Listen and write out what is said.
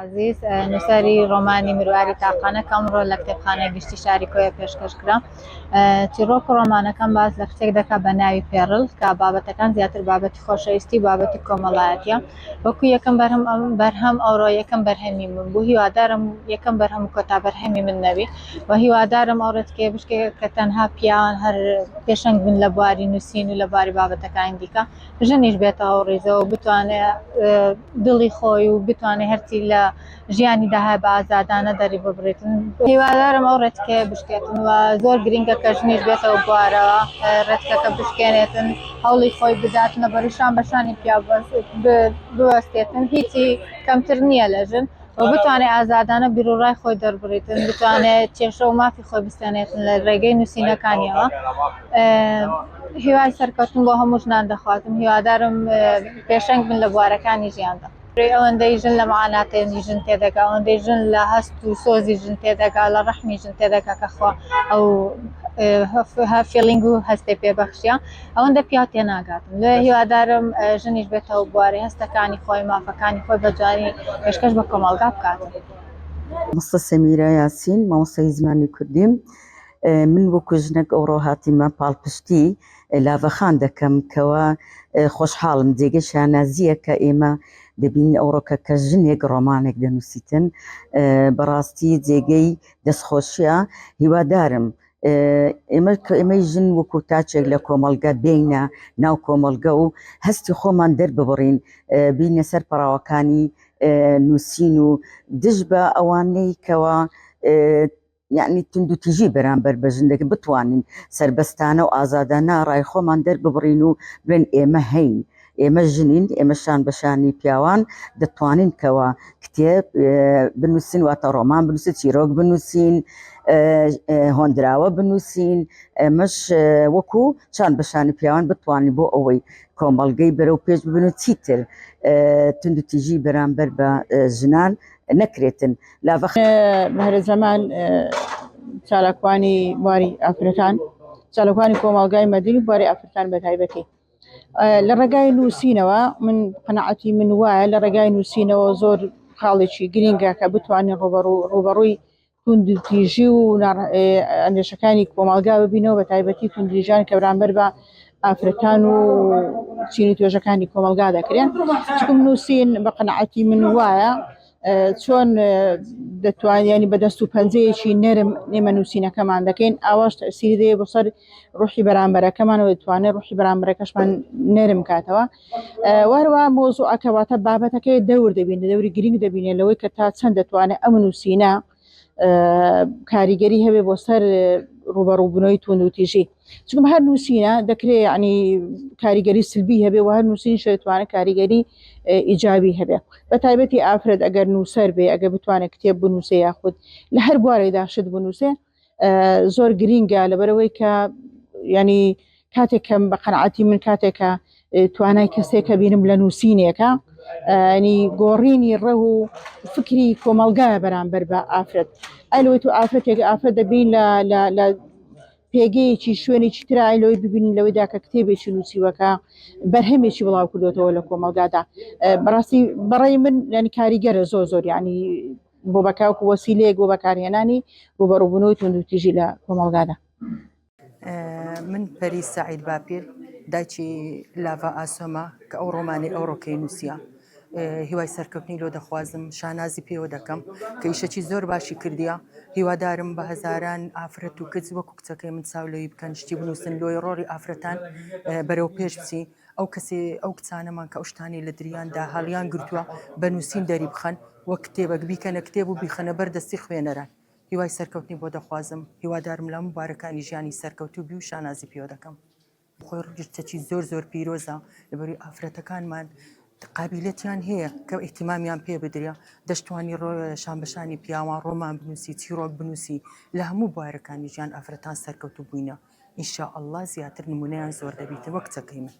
عزیز نووسری ڕۆمانی مرواری تاقانە کە ئەمڕۆ لە کتێبخانەی گشتی شاری کۆیە پێشکەشکرا. چیرۆک ڕۆمانەکەم باز لە کچێک دەکات بە ناوی پێڕل کە بابەتەکان زیاتر بابەتی خۆشەویستی بابەتی کۆمەڵایەتیە. وەکو یەکەم بەرهەم ئەوڕۆ یەکەم بەرهەمی من بوو، هیوادارم یەکەم بەرهەم و کۆتا بەرهەمی من نەبی و هیوادارم ئەوڕێتکێ بشکێک کە تەنها پیاوان هەر پێشەنگ بن لە بواری نووسین و لە بواری بابەتەکانی دیکە، ژنیش بێتەوە ڕێزەوە بتوانێت دڵی خۆی و بتوانێت هەرچی لە ژیانی داهای بە ئازادانە دەری ببڕێتن. هیوادارم ئەو ڕێتکێ بشکێتن و زۆر گرنگە کە ژنیش بێتەوە بوارەوە ڕێتکەکە بشکێنێتن، هەوڵی خۆی بداتنە بەریشان بەشانی پیا بوەستێتن، هیچی کەمتر نییە لە ژن و بتوانێت ئازادانە بیرروڕای خۆی دەربڕێتن، بتوانێت کێشە و مافی خۆی بستێنێتن لە ڕێگەی نووسینەکانیەوە. هیوای سەرکەوتن بۆ هەموو ژنان دەخواتم، هیوادارم پێشەنگ بن لە بوارەکانی ژیاندا. ئەوەندەی ژن لە معاناتێنی ژن تێدەگا، ئەوەندەی ژن لە هەست و سۆزی ژن تێدەگا، لە ڕەحمی ژن تێدەگا کە خوا ئەو فێڵینگ و هەستێ پێبەخشیە، ئەوەندە پیا تێناگاتم. لێ هیوادارم ژنیش بێتەوە بواری هەستەکانی خۆی، مافەکانی خۆی بە جوانی پێشکەش بە کۆمەڵگا بکاتن. مەستە سەمیرە یاسین، مامۆستای زمانی کوردیم. من وەکو ژنێک ئەوڕۆ هاتیمە پاڵپشتی لاڤەخان دەکەم کەوە خۆشحاڵم جێگەی شانازیە کە ئێمە دەبین ئەوڕۆکە کە ژنێک ڕۆمانێک دەنووسیتن، بەڕاستی جێگەی دەستخۆشیە. هیوادارم ئێمەی ژن وەکو تاچێک لە کۆمەڵگە بینە ناو کۆمەڵگە و هەستی خۆمان دەرببڕین، بینە سەر پەراوەکانی نووسین و دژ بە ئەوانەی کەوە یعنی تند و تیژی بەرامبەر بە ژندێک بتوانین سربەستانە و ئازادانە ڕای خۆمان دەرببڕین و بڵێن ئێمە هەین، ئێمە ژنین، ئێمە شان بەشانی پیاوان دەتوانین کەوە کتێب بنووسین، واتە ڕۆمان بنووسین، چیرۆک بنووسین، هۆندراوە بنووسین، ئێمەش وەکو شان بەشانی پیاوان بتوانین بۆ ئەوەی کۆمەڵگەی بەرەو پێش ببن و چیتر تند و تیژی بەرامبەر بە ژنان نەکرێتن. هەرە زەمان چالاکوانی بواری ئافرەتان، چالاکوانی کۆمەڵگای مەدنی بواری ئافرەتان بە تایبەتی لە ڕێگای نووسینەوە من قەنەعەتی من وایە لە ڕێگای نووسینەوە زۆر خاڵێکی گرینگە کە بتوانین ڕوبەڕووی توندتیژی و ئەندێشەکانی کۆمەڵگا ببینەوە، بە تایبەتی توندتیژان کە بەرامبەر بە ئافرەتان و چینی توێژەکانی کۆمەڵگا دەکرێن. چکم نووسین بە قەنەعەتی من وایە چۆن دەتوانانی بە دەست و پەنجەیەکی نەرم نێمە نووسینەکەمان دەکەین، ئاواش تەسیری دەیە بۆ سەر ڕوحی بەرامبەرەکەمانەوە، دەتوانێت ڕوحی بەرامبەرەکەشمان نەرم کاتەوە. وەروە مۆزوعەکەواتە بابەتەکەی دەور دەبینێت، دەوری گرنگ دەبینێت لەوەی کە تا چەند دەتوانێت ئەم نووسینە کاریگەری هەبێ بۆ سەر ڕوبەڕووبوونەوەی توند و تیژی. چونکە هەر نووسینە دەکرێت ینی کاریگەری سلبی هەبێ و هەر نووسینش دەتوانێت کاریگەری ئیجابی هەبێ. بە تایبەتی ئافرەت ئەگەر نووسەر بێ، ئەگەر بتوانێت کتێب بنووسێ یاخود لە هەر بوارێدا شت بنووسێ، زۆر گرینگە لەبەرەوەی کە ینی کاتێک کەم بە قەنەعەتی من کاتێکە توانای کەسێکە بینم لە نووسینێکە ینی گۆڕینی ڕێ و فکری کۆمەڵگایە بەرامبەر بە ئافرەت. ئەلۆی تو ئافرەتێک ئافرەت دەبین لە پێگەیەکی شوێنێکی ترا ئەلۆی ببینین لەوەیدا کە کتێبێکی نووسیوەکە بەرهەمێکی بڵاو کردوێتەوە لە کۆمەڵگادا. بەڕاستی بەڕێی من ینی کاریگەرە زۆر ینی بۆ بەکاوکو وەسیلەیەک بۆ بەکارهێنانی ڕوبەڕووبوونەوەی توند و تیژی لە کۆمەڵگادا. من پەری سەعید باپیر، دایکی لاڤە ئاسۆمە کە ئەو ڕۆمانی ئەو ڕۆکەی نووسیە. هیوای سەرکەوتنی لۆ دەخوازم، شانازی پێوە دەکەم کە ئیشەکی زۆر باشی کردیە. هیوادارم بە هەزاران ئافرەت و کچ وەکو کچەکەی من چاولەوەی بکەن، شتی بنووسن لۆی ڕۆڕی ئافرەتان بەرەو پێش بچی. ئەو کچانەمان کە ئەو شتانی لە دریاندا هەڵیان گرتووە بە نووسین دەری بخەن، وەک کتێبەک بیکەنە کتێب و بیخەنە بەر دەستی خوێنەران. هیوای سەرکەوتنی بۆ دەخوازم، هیوادارم لە مبارەکانی ژیانی سەرکەوتوو بی و شانازی پێوە دەکەم. خۆی ڕگشتەکی زۆر پیرۆزە لەبەری ئافرەتەکانمان قابلیەتیان هەیە کە ئیحتیمامیان پێ بدرێ، دەشتوانی شانبەشانی پیاوان ڕۆمان بنووسی، چیرۆک بنووسی، لە هەموو بوارەکانی ژیان ئافرەتان سەرکەوتوو بووینە. ئینشاء ئەڵڵا زیاتر نمونەیان زۆر دەبیتە وەک کچەکەی من.